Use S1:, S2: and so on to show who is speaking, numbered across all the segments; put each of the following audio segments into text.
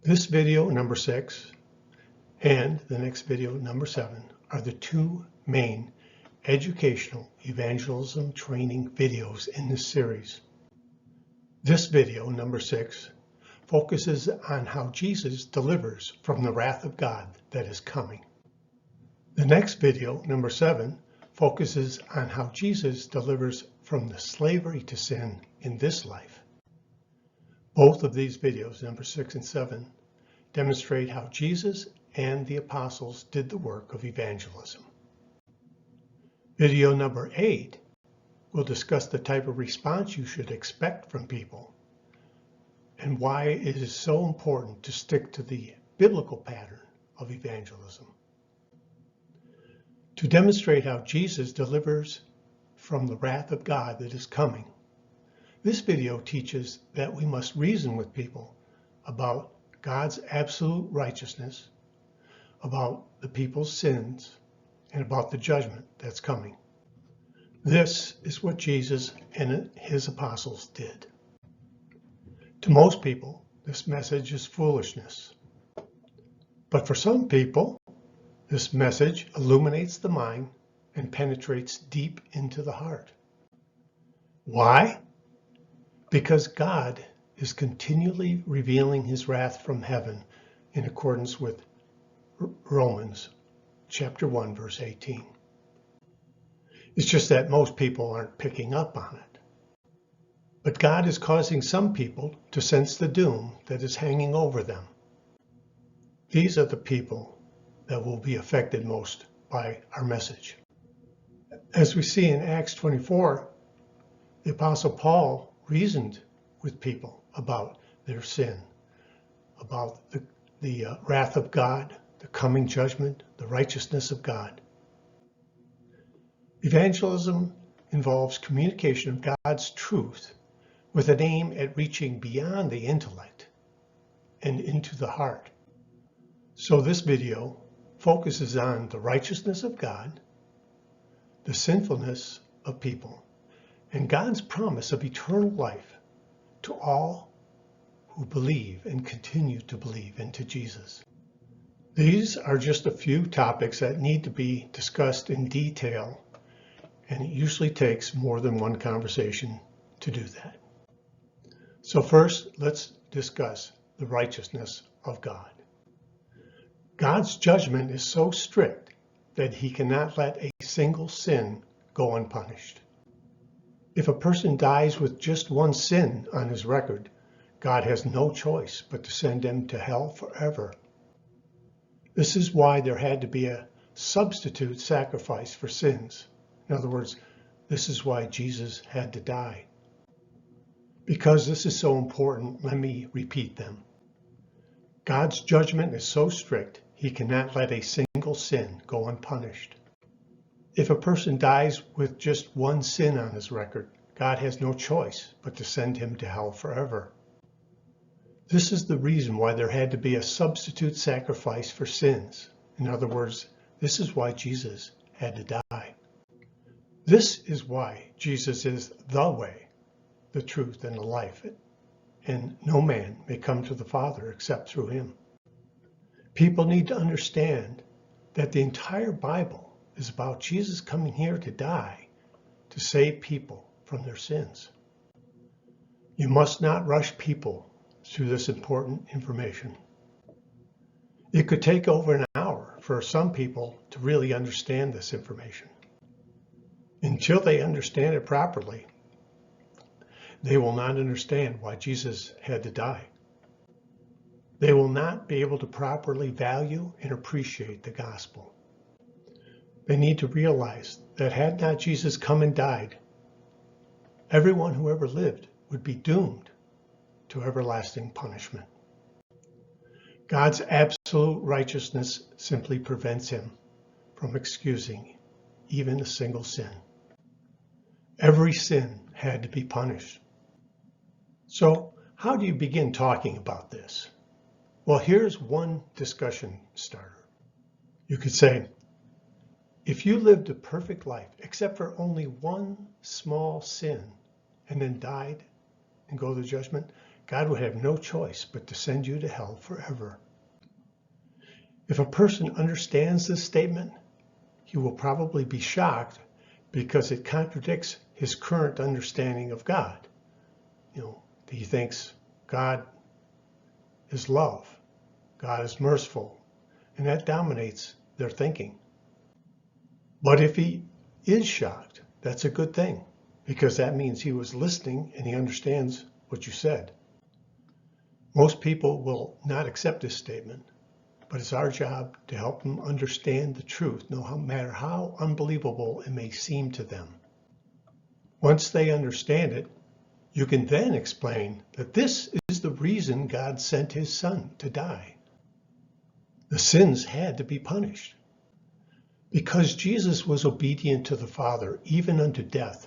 S1: This video number 6 and the next video number 7 are the two main educational evangelism training videos in this series. This video number 6 focuses on how Jesus delivers from the wrath of God that is coming. The next video number 7 focuses on how Jesus delivers from the slavery to sin in this life. Both of these videos, number 6 and 7, demonstrate how Jesus and the apostles did the work of evangelism. Video number 8 will discuss the type of response you should expect from people and why it is so important to stick to the biblical pattern of evangelism. To demonstrate how Jesus delivers from the wrath of God that is coming, this video teaches that we must reason with people about God's absolute righteousness, about the people's sins, and about the judgment that's coming. This is what Jesus and his apostles did. To most people, this message is foolishness. But for some people, this message illuminates the mind and penetrates deep into the heart. Why? Because God is continually revealing his wrath from heaven in accordance with Romans chapter 1, verse 18. It's just that most people aren't picking up on it. But God is causing some people to sense the doom that is hanging over them. These are the people that will be affected most by our message. As we see in Acts 24, the Apostle Paul reasoned with people about their sin, about the wrath of God, the coming judgment, the righteousness of God. Evangelism involves communication of God's truth with an aim at reaching beyond the intellect and into the heart. So this video focuses on the righteousness of God, the sinfulness of people, and God's promise of eternal life to all who believe and continue to believe into Jesus. These are just a few topics that need to be discussed in detail, and it usually takes more than one conversation to do that. So first, let's discuss the righteousness of God. God's judgment is so strict that he cannot let a single sin go unpunished. If a person dies with just one sin on his record, God has no choice but to send him to hell forever. This is why there had to be a substitute sacrifice for sins. In other words, this is why Jesus had to die. Because this is so important, let me repeat them. God's judgment is so strict, he cannot let a single sin go unpunished. If a person dies with just one sin on his record, God has no choice but to send him to hell forever. This is the reason why there had to be a substitute sacrifice for sins. In other words, this is why Jesus had to die. This is why Jesus is the way, the truth, and the life, and no man may come to the Father except through him. People need to understand that the entire Bible is about Jesus coming here to die, to save people from their sins. You must not rush people through this important information. It could take over an hour for some people to really understand this information. Until they understand it properly, they will not understand why Jesus had to die. They will not be able to properly value and appreciate the gospel. They need to realize that had not Jesus come and died, everyone who ever lived would be doomed to everlasting punishment. God's absolute righteousness simply prevents him from excusing even a single sin. Every sin had to be punished. So how do you begin talking about this? Well, here's one discussion starter. You could say, if you lived a perfect life except for only one small sin and then died and go to judgment, God would have no choice but to send you to hell forever. If a person understands this statement, he will probably be shocked because it contradicts his current understanding of God. He thinks God is love, God is merciful, and that dominates their thinking. But if he is shocked, that's a good thing, because that means he was listening and he understands what you said. Most people will not accept this statement, but it's our job to help them understand the truth, no matter how unbelievable it may seem to them. Once they understand it, you can then explain that this is the reason God sent his son to die. The sins had to be punished. Because Jesus was obedient to the Father, even unto death,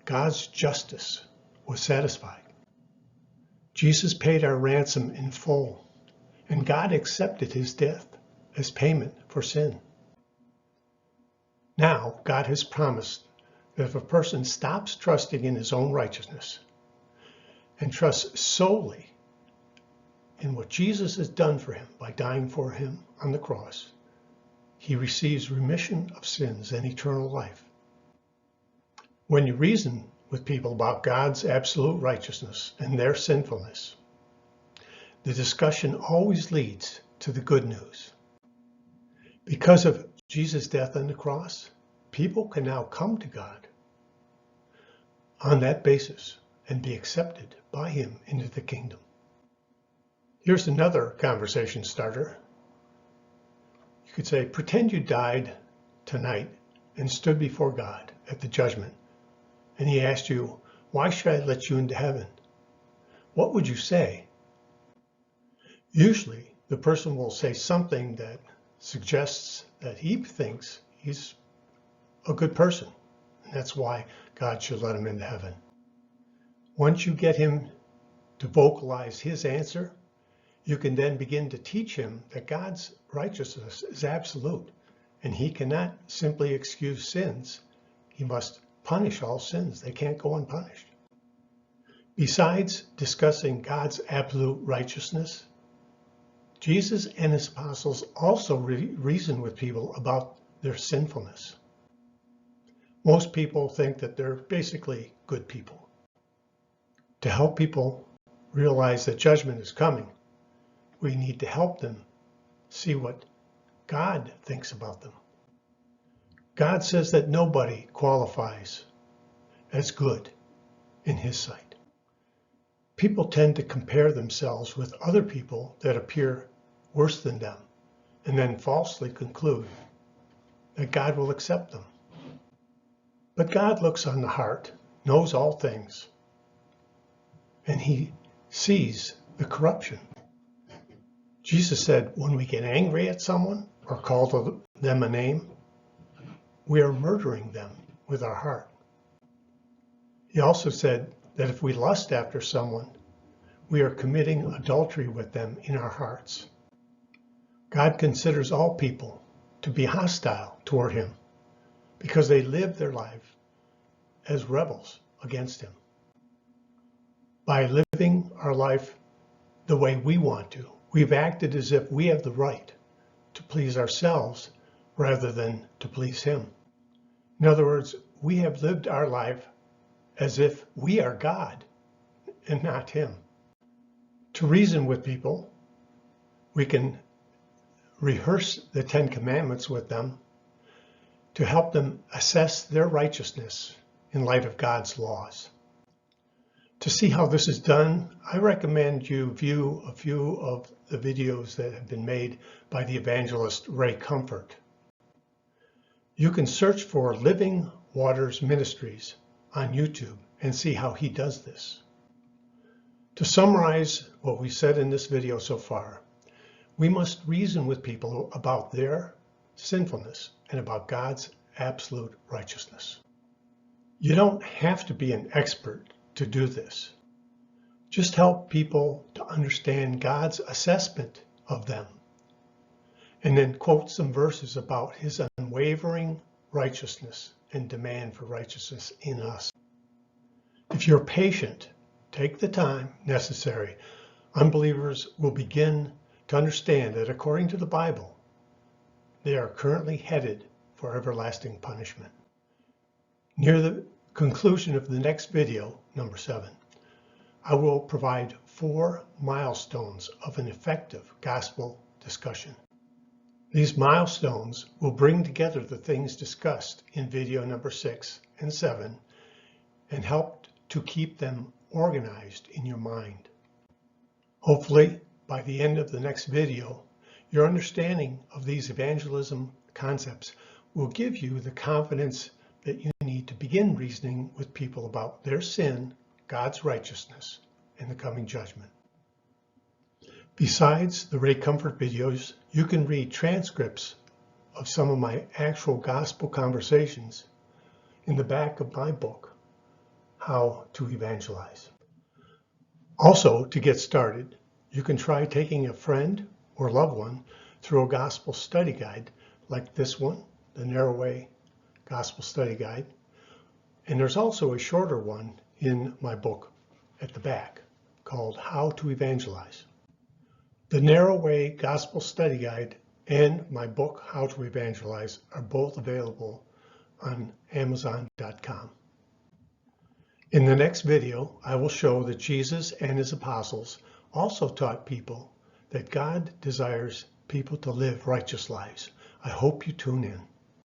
S1: God's justice was satisfied. Jesus paid our ransom in full, and God accepted his death as payment for sin. Now, God has promised that if a person stops trusting in his own righteousness and trusts solely in what Jesus has done for him by dying for him on the cross, he receives remission of sins and eternal life. When you reason with people about God's absolute righteousness and their sinfulness, the discussion always leads to the good news. Because of Jesus' death on the cross, people can now come to God on that basis and be accepted by him into the kingdom. Here's another conversation starter. You could say, pretend you died tonight and stood before God at the judgment, and he asked you, why should I let you into heaven? What would you say? Usually, the person will say something that suggests that he thinks he's a good person, and that's why God should let him into heaven. Once you get him to vocalize his answer, you can then begin to teach him that God's righteousness is absolute, and he cannot simply excuse sins. He must punish all sins. They can't go unpunished. Besides discussing God's absolute righteousness, Jesus and his apostles also reason with people about their sinfulness. Most people think that they're basically good people. To help people realize that judgment is coming, we need to help them see what God thinks about them. God says that nobody qualifies as good in his sight. People tend to compare themselves with other people that appear worse than them, and then falsely conclude that God will accept them. But God looks on the heart, knows all things, and he sees the corruption. Jesus said, when we get angry at someone or call them a name, we are murdering them with our heart. He also said that if we lust after someone, we are committing adultery with them in our hearts. God considers all people to be hostile toward him because they live their life as rebels against him. By living our life the way we want to, we've acted as if we have the right to please ourselves rather than to please him. In other words, we have lived our life as if we are God and not him. To reason with people, we can rehearse the Ten Commandments with them to help them assess their righteousness in light of God's laws. To see how this is done, I recommend you view a few of the videos that have been made by the evangelist Ray Comfort. You can search for Living Waters Ministries on YouTube and see how he does this. To summarize what we said in this video so far, we must reason with people about their sinfulness and about God's absolute righteousness. You don't have to be an expert to do this. Just help people to understand God's assessment of them, and then quote some verses about his unwavering righteousness and demand for righteousness in us. If you're patient take the time necessary, unbelievers will begin to understand that according to the Bible, they are currently headed for everlasting punishment. Near the conclusion of the next video, number 7, I will provide 4 milestones of an effective gospel discussion. These milestones will bring together the things discussed in video number 6 and 7 and help to keep them organized in your mind. Hopefully, by the end of the next video, your understanding of these evangelism concepts will give you the confidence that you need to begin reasoning with people about their sin, God's righteousness, and the coming judgment. Besides the Ray Comfort videos, you can read transcripts of some of my actual gospel conversations in the back of my book, How to Evangelize. Also, to get started, you can try taking a friend or loved one through a gospel study guide like this one, the Narrow Way Gospel Study Guide. And there's also a shorter one in my book at the back called How to Evangelize. The Narrow Way Gospel Study Guide and my book, How to Evangelize, are both available on Amazon.com. In the next video, I will show that Jesus and his apostles also taught people that God desires people to live righteous lives. I hope you tune in.